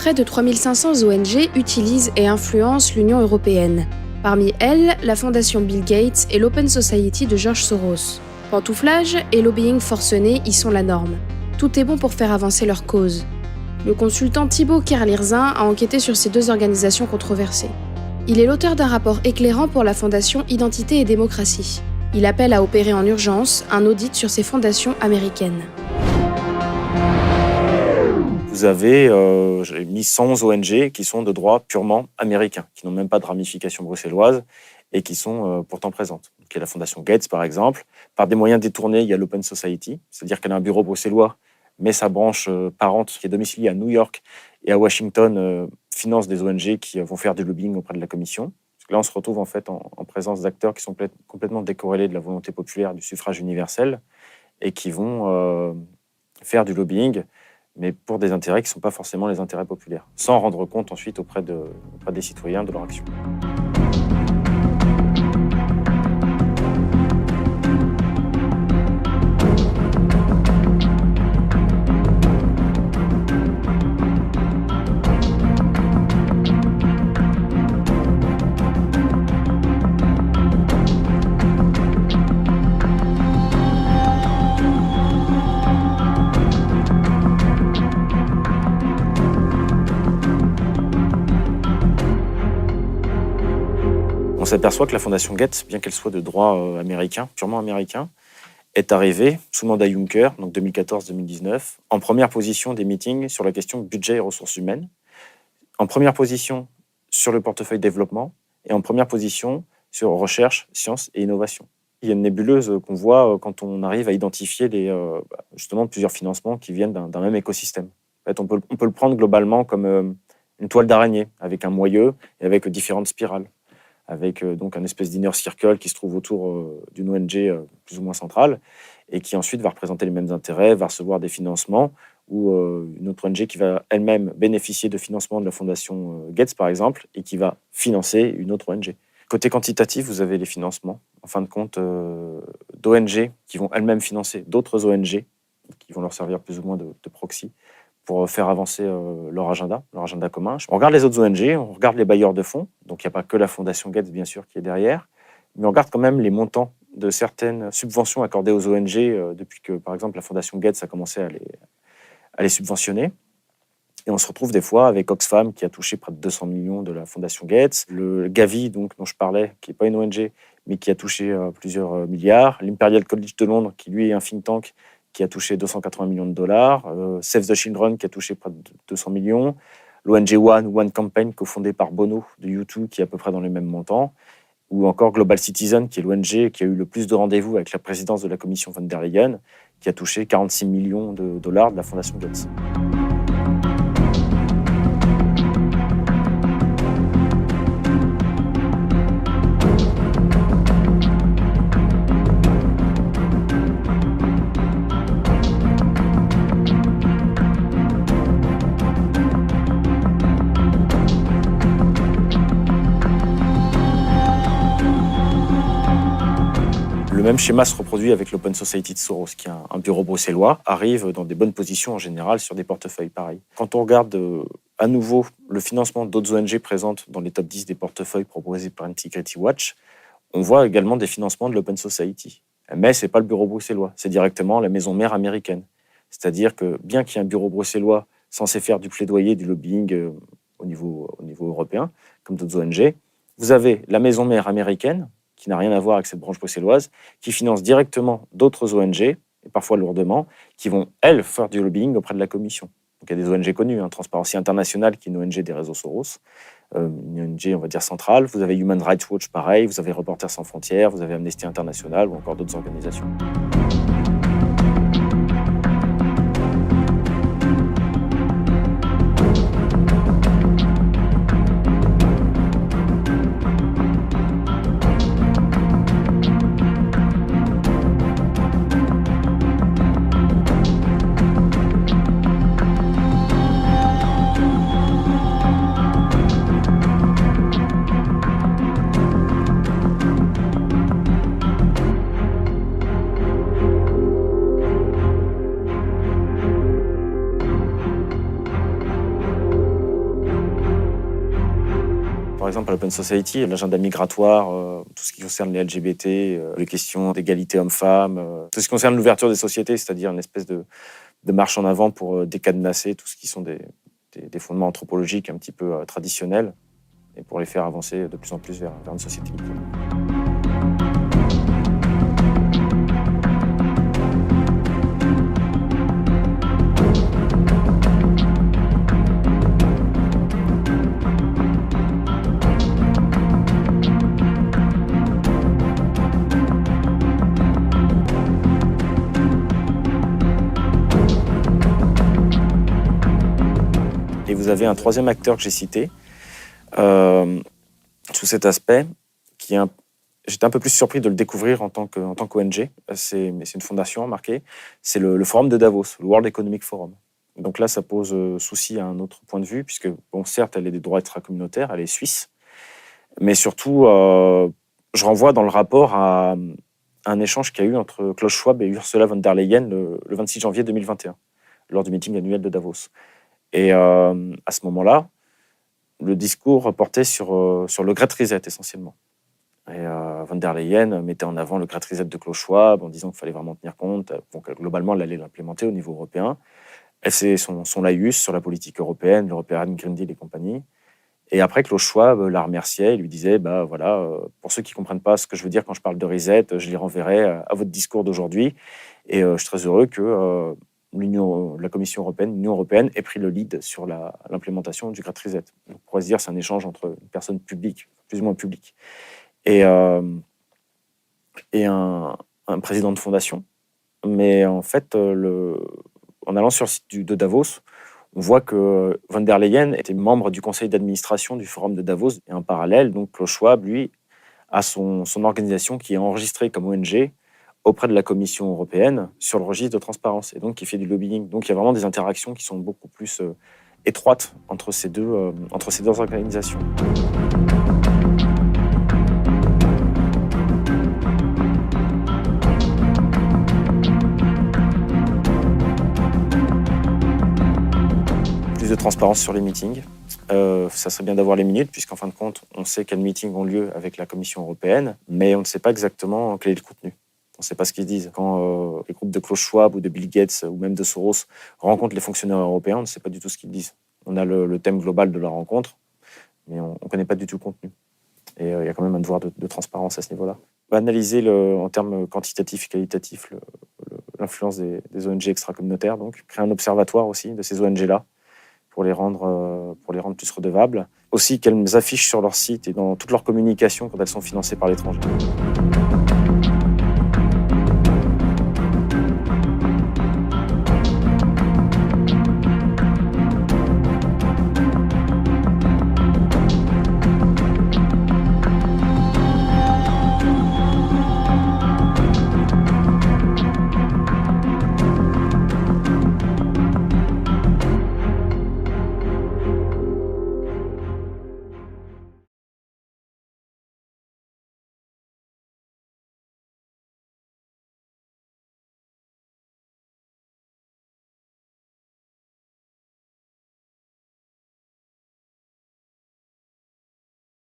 Près de 3500 ONG utilisent et influencent l'Union européenne. Parmi elles, la fondation Bill Gates et l'Open Society de George Soros. Pantouflage et lobbying forcené y sont la norme. Tout est bon pour faire avancer leur cause. Le consultant Thibaut Kerlirzin a enquêté sur ces deux organisations controversées. Il est l'auteur d'un rapport éclairant pour la fondation Identité et Démocratie. Il appelle à opérer en urgence un audit sur ces fondations américaines. Vous avez j'ai mis 111 ONG qui sont de droit purement américain, qui n'ont même pas de ramification bruxelloise et qui sont pourtant présentes. Donc, il y a la fondation Gates, par exemple. Par des moyens détournés, il y a l'Open Society, c'est-à-dire qu'elle a un bureau bruxellois, mais sa branche parente, qui est domiciliée à New York et à Washington, finance des ONG qui vont faire du lobbying auprès de la Commission. Parce que là, on se retrouve en fait en présence d'acteurs qui sont complètement décorrélés de la volonté populaire du suffrage universel et qui vont faire du lobbying, mais pour des intérêts qui ne sont pas forcément les intérêts populaires, sans rendre compte ensuite auprès des citoyens de leur action. On s'aperçoit que la fondation Gates, bien qu'elle soit de droit américain, purement américain, est arrivée sous mandat Juncker, donc 2014-2019, en première position des meetings sur la question budget et ressources humaines, en première position sur le portefeuille développement et en première position sur recherche, sciences et innovation. Il y a une nébuleuse qu'on voit quand on arrive à identifier justement plusieurs financements qui viennent d'un même écosystème. En fait, on peut le prendre globalement comme une toile d'araignée avec un moyeu et avec différentes spirales, avec donc un espèce d'inner circle qui se trouve autour d'une ONG plus ou moins centrale et qui ensuite va représenter les mêmes intérêts, va recevoir des financements, ou une autre ONG qui va elle-même bénéficier de financement de la fondation Gates, par exemple, et qui va financer une autre ONG. Côté quantitatif, vous avez les financements, en fin de compte, d'ONG qui vont elles-mêmes financer d'autres ONG, qui vont leur servir plus ou moins de proxy, pour faire avancer leur agenda commun. On regarde les autres ONG, on regarde les bailleurs de fonds, donc il n'y a pas que la fondation Gates, bien sûr, qui est derrière, mais on regarde quand même les montants de certaines subventions accordées aux ONG depuis que, par exemple, la fondation Gates a commencé à les subventionner. Et on se retrouve des fois avec Oxfam, qui a touché près de 200 millions de la fondation Gates, le Gavi, donc, dont je parlais, qui n'est pas une ONG, mais qui a touché plusieurs milliards, l'Imperial College de Londres, qui lui est un think tank, qui a touché 280 millions de dollars, Save the Children, qui a touché près de 200 millions, l'ONG One Campaign, cofondée par Bono de U2, qui est à peu près dans les mêmes montants, ou encore Global Citizen, qui est l'ONG qui a eu le plus de rendez-vous avec la présidence de la commission von der Leyen, qui a touché 46 millions de dollars de la fondation Gates. Le même schéma se reproduit avec l'Open Society de Soros, qui est un bureau bruxellois, arrive dans des bonnes positions en général sur des portefeuilles pareils. Quand on regarde à nouveau le financement d'autres ONG présentes dans les top 10 des portefeuilles proposés par Integrity Watch, on voit également des financements de l'Open Society. Mais ce n'est pas le bureau bruxellois, c'est directement la maison mère américaine. C'est-à-dire que bien qu'il y ait un bureau bruxellois censé faire du plaidoyer, du lobbying au niveau européen, comme d'autres ONG, vous avez la maison mère américaine, qui n'a rien à voir avec cette branche bruxelloise, qui finance directement d'autres ONG, et parfois lourdement, qui vont, elles, faire du lobbying auprès de la Commission. Donc il y a des ONG connues, Transparency International, qui est une ONG des réseaux Soros, une ONG, on va dire, centrale. Vous avez Human Rights Watch, pareil, vous avez Reporters sans frontières, vous avez Amnesty International, ou encore d'autres organisations. par exemple, à l'Open Society, l'agenda migratoire, tout ce qui concerne les LGBT, les questions d'égalité hommes-femmes, tout ce qui concerne l'ouverture des sociétés, c'est-à-dire une espèce de marche en avant pour décadenasser tout ce qui sont des fondements anthropologiques un petit peu traditionnels et pour les faire avancer de plus en plus vers une société libre. Et vous avez un troisième acteur que j'ai cité, sous cet aspect, j'étais un peu plus surpris de le découvrir en tant qu'ONG. C'est une fondation marquée. C'est le Forum de Davos, le World Economic Forum. Donc là, ça pose souci à un autre point de vue, puisque, bon, certes, elle est des droits extra-communautaires, elle est suisse, mais surtout, je renvoie dans le rapport à un échange qu'il y a eu entre Klaus Schwab et Ursula von der Leyen le 26 janvier 2021, lors du meeting annuel de Davos. Et à ce moment-là, le discours portait sur le Great Reset essentiellement. Et von der Leyen mettait en avant le Great Reset de Klaus Schwab en disant qu'il fallait vraiment tenir compte. Donc globalement, elle allait l'implémenter au niveau européen. Elle faisait son laïus sur la politique européenne, l'European Green Deal et compagnie. Et après, Klaus Schwab la remerciait et lui disait pour ceux qui ne comprennent pas ce que je veux dire quand je parle de reset, je les renverrai à votre discours d'aujourd'hui. Et je suis très heureux que la Commission européenne, l'Union européenne, ait pris le lead sur l'implémentation du Great Reset. On pourrait se dire que c'est un échange entre une personne publique, plus ou moins publique, et un président de fondation. Mais en fait, en allant sur le site de Davos, on voit que von der Leyen était membre du conseil d'administration du Forum de Davos. Et en parallèle, donc, Klaus Schwab, lui, a son organisation qui est enregistrée comme ONG auprès de la Commission européenne sur le registre de transparence, et donc qui fait du lobbying. Donc il y a vraiment des interactions qui sont beaucoup plus étroites entre ces deux organisations. Plus de transparence sur les meetings. Ça serait bien d'avoir les minutes, puisqu'en fin de compte, on sait quels meetings ont lieu avec la Commission européenne, mais on ne sait pas exactement quel est le contenu. On ne sait pas ce qu'ils disent. Quand les groupes de Klaus Schwab ou de Bill Gates ou même de Soros rencontrent les fonctionnaires européens, on ne sait pas du tout ce qu'ils disent. On a le thème global de la rencontre, mais on ne connaît pas du tout le contenu. Et il y a quand même un devoir de transparence à ce niveau-là. On va analyser en termes quantitatifs et qualitatifs l'influence des ONG extra-communautaires, donc créer un observatoire aussi de ces ONG-là pour les rendre plus redevables. Aussi qu'elles affichent sur leur site et dans toute leur communication quand elles sont financées par l'étranger.